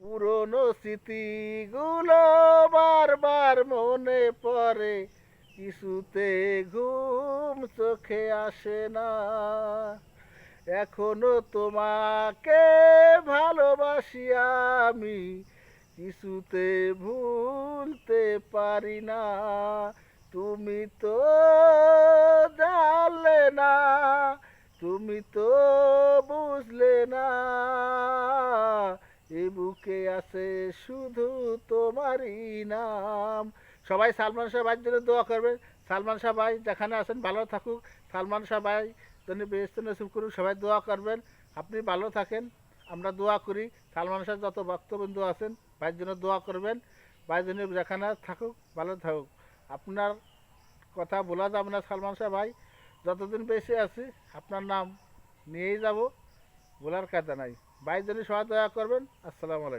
পুরনো স্মৃতিগুলো বারবার মনে পড়ে, কিছুতে ঘুম চোখে আসে না। এখনো তোমাকে ভালোবাসি আমি, কিছুতে ভুলতে পারি না। তুমি তো জানলে না, তুমি তো বুঝলে না, এ বুকে আছে শুধু তোমারই নাম। সবাই সালমান শাহ ভাইয়ের জন্য দোয়া করবেন। সালমান শাহ ভাই যেখানে আছেন ভালো থাকুক। সালমান শাহ ভাই জন্য বেহেশত নসিব করুক। সবাই দোয়া করবেন, আপনি ভালো থাকেন, আমরা দোয়া করি। সালমান শাহ যত ভক্তবন্ধু আছেন ভাইয়ের জন্য দোয়া করবেন। ভাই জন্য যেখানে থাকুক ভালো থাকুক। আপনার কথা বলা যাবে না সালমান শাহ ভাই, যতদিন বেঁচে আছি আপনার নাম নিয়েই যাব, বলার কথা নাই। ভাই জন্য সবাই দোয়া করবেন। আসসালামু আলাইকুম।